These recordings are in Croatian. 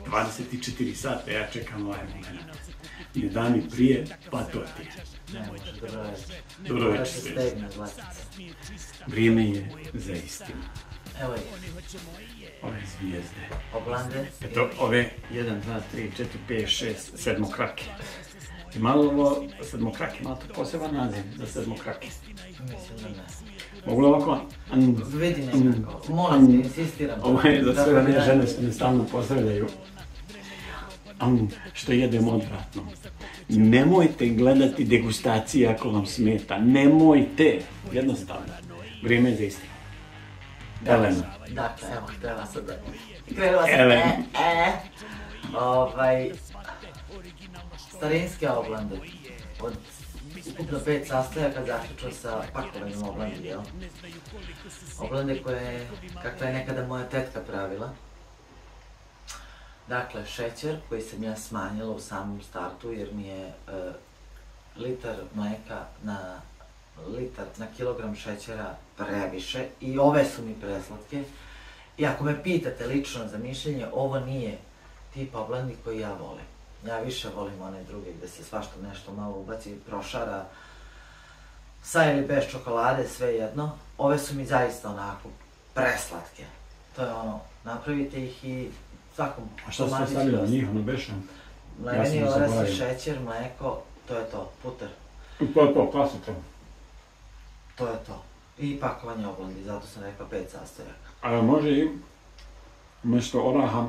24 sata ja čekam ovaj moment. Ne da mi prije, pa to ti je. Ne može, dobro Dobro večer, stegne zlatica. Vrijeme je za istinu. Evo ih, Ove zvijezde. oblande. Eto, ove 1, 2, 3, 4, 5, 6, sedmokrake. I malo ovo sedmokrake, malo to poseban naziv za sedmokrake. Mislim da ne. Mogu li ovako? Vidi nekako, molim te, insistiram. Ovo je za sve one žene što me stalno pozdravljaju. Što jedem odvratno. Nemojte gledati degustacije ako vam smeta. Nemojte. Jednostavno. Vrijeme je za istinu. Elena. Dakle, evo, htjela sam da... Krenula sam, Elena. Starinske oblande. Od ukupno 5 sastojaka zaključno sa pakovanjem oblandi, jel? Oblande koje, kakva je nekada moja tetka pravila. Dakle, šećer koji sam ja smanjila u samom startu jer mi je litar mlijeka na kilogram šećera previše i ove su mi preslatke. I ako me pitate lično za mišljenje, ovo nije tip oblandi koji ja volim. Ja više volim one druge gdje se svašta nešto malo ubaci, prošara, sa ili bez čokolade, sve jedno. Ove su mi zaista onako preslatke. To je ono, napravite ih i svakom... A šta ste stavili na njih, ono beše? Mleveni orasi, šećer, mlijeko, to je to, puter. To je to, klasika. To je to. I pakovanje oblandi, zato sam rekla 5 sastojaka. A može i umjesto oraha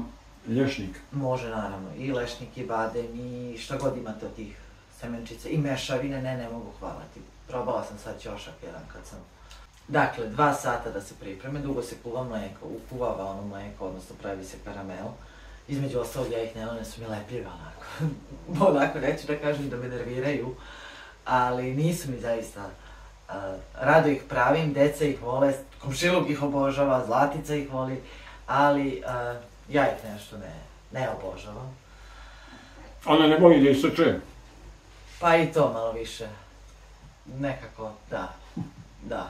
lješnik? Može naravno, i lešnik, i badem, i šta god imate od tih semenčica, i mešavine, ne mogu hvaliti. Probala sam sad ćošak jedan kad sam... Dakle, 2 sata da se pripreme, dugo se kuva mlijeko, ukuvava ono mlijeko, odnosno pravi se karamel. Između ostalog ja ih ne, one su mi lepljive onako. Onako, neću da kažem da me nerviraju, ali nisu mi zaista. Rado ih pravim, deca ih vole, komšiluk ih obožava, Zlatica ih voli, ali ja ih nešto ne obožavam. Ona ne voli da ih se čuje? Pa i to malo više. Nekako, da.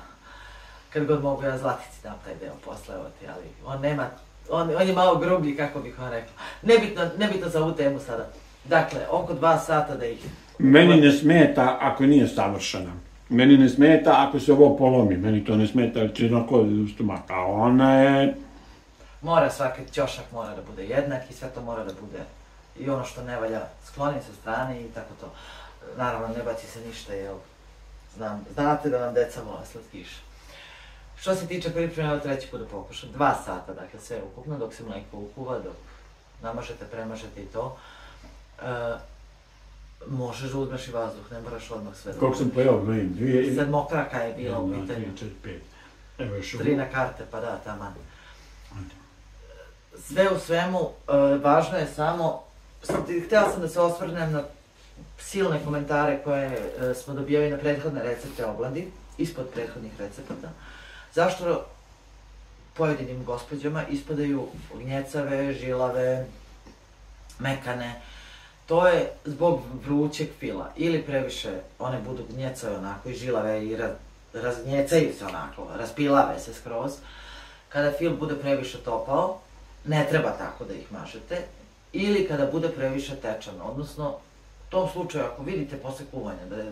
Kad god mogu ja Zlatici dam taj deo posle ovati, ali on nema, on je malo grublji, kako bih vam rekla. Nebitno za ovu temu sada. Dakle, oko 2 sata da ih... Meni ne smeta ako nije savršena. Meni ne smeta ako se ovo polomi. Meni to ne smeta jer će onako u stomak. A ona je... Mora svaki ćošak mora da bude jednak i sve to mora da bude. I ono što ne valja skloni sa strane i tako to. Naravno, ne baci se ništa, jel? Znate da vam deca vole slatkiše. Što se tiče pripreme, evo treći put da pokušam. 2 sata, dakle sve ukupno, dok se mlijeko ukuva, dok namažete, premažete i to. Možeš da uzmeš i vazduh, ne moraš odmah sve da... Koliko sam pojao, gledam, 2... Sedmokraka je bila u pitanju. 1, 2, 3, 4, 5. Evo još ovo. 3 na karte, pa da, taman. Sve u svemu, važno je samo... Htjela sam da se osvrnem na silne komentare koje smo dobijali na prethodne recepte oblandi, ispod prethodnih recepata. Zašto pojedinim gospođama ispadaju gnjecave, žilave, mekane? To je zbog vrućeg fila. Ili previše one budu gnjecave onako i žilave i razgnjecaju se onako, raspilave se skroz. Kada fil bude previše topao, ne treba tako da ih mažete. Ili kada bude previše tečan, odnosno u tom slučaju ako vidite posle kuvanja da je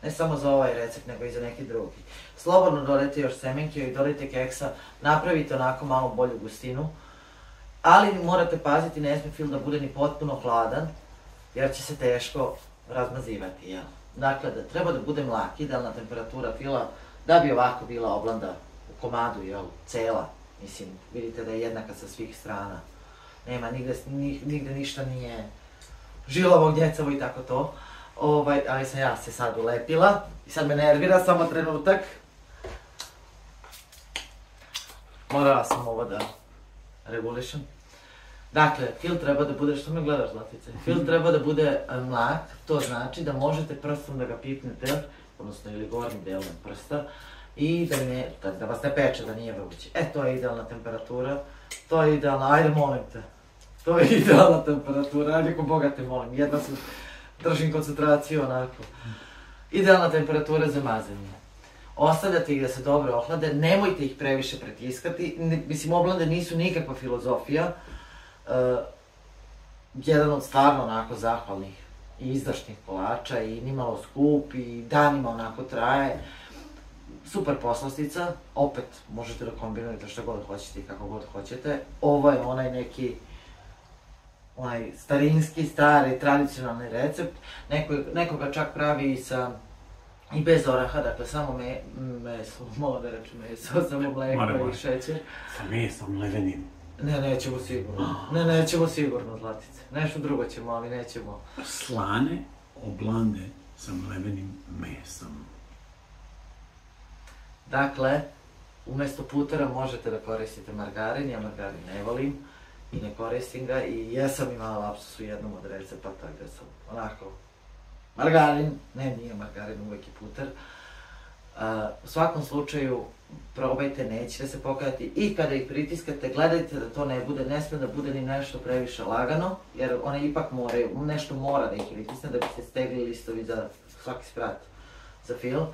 ne samo za ovaj recept, nego i za neki drugi. Slobodno dodajte još semenke i dodajte keksa, napravite onako malo bolju gustinu, ali morate paziti, ne sme fil da bude ni potpuno hladan, jer će se teško razmazivati, jel? Dakle, da treba da bude mlak, idealna temperatura fila, da bi ovako bila oblanda u komadu, jel, cela. Mislim, vidite da je jednaka sa svih strana. Nema, nigde ništa nije žilavo, gnjecavo i tako to. Ali sam ja se sad ulepila i sad me nervira, samo trenutak. Morala sam ovo da regulišem. Dakle, fil treba da bude, što me gledaš Zlatice? Fil treba da bude mlak, to znači da možete prstom da ga pipnete, odnosno ili gornjim delom prsta, i da vas ne peče, da nije vruće. To je idealna temperatura, to je idealna, ajde molim te. To je idealna temperatura, ajde ko Boga te molim, jedna sam, držim koncentraciju onako. Idealna temperatura za mazanje. Ostavljate ih da se dobro ohlade, nemojte ih previše pretiskati, mislim oblande nisu nikakva filozofija, jedan od stvarno onako zahvalnih i izdašnih kolača i nimalo skup i danima onako traje. Super poslastica, opet možete da kombinujete što god hoćete i kako god hoćete. Ovo je onaj neki starinski, stari, tradicionalni recept. Neko ga čak pravi i bez oraha, dakle samo meso, mola da rečem meso, samo mleko i šećer. Sa mesom levenim. Ne, nećemo sigurno. Nećemo sigurno, Zlatice. Nešto drugo ćemo, ali nećemo. Slane oblande sa mlevenim mesom. Dakle, Umesto putera možete da koristite margarin, ja margarin ne volim i ne koristim ga i jesam imala lapsus u jednom od recepata gde sam onako margarin, ne nije margarin, uvek je puter. U svakom slučaju probajte, nećete se pokajati i kada ih pritiskate gledajte da to ne sme da bude ni nešto previše lagano, jer one ipak moraju, nešto mora da ih pritisne da bi se stegli listovi za svaki sprat za film,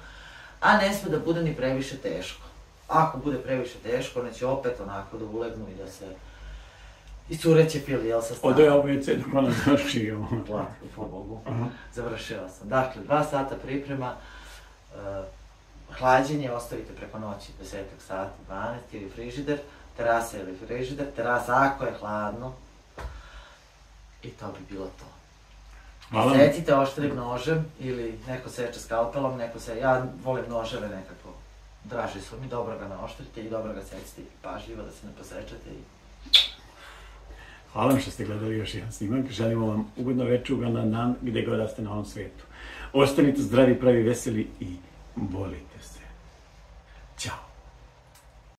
a ne sme da bude ni previše teško. Ako bude previše teško, one će opet onako da ulegnu i da se iscureće fil, jel sa strane. Odo je ovo dok ona završi ovo. Glatko, po Bogu. Završila sam. Dakle, 2 sata priprema, hlađenje ostavite preko noći, 10 sati, 12 ili frižider, terasa ili frižider, terasa ako je hladno. I to bi bilo to. Secite oštrim nožem ili neko seče skalpelom, ja volim noževe nekako. Draži su mi, dobro ga naoštrite i dobro ga secite i pažljivo da se ne posečete i... Hvala vam što ste gledali još jedan snimak, želimo vam ugodno večer, ugodan dan gde god da ste na ovom svetu. Ostanite zdravi, pravi, veseli i volite se. Ćao!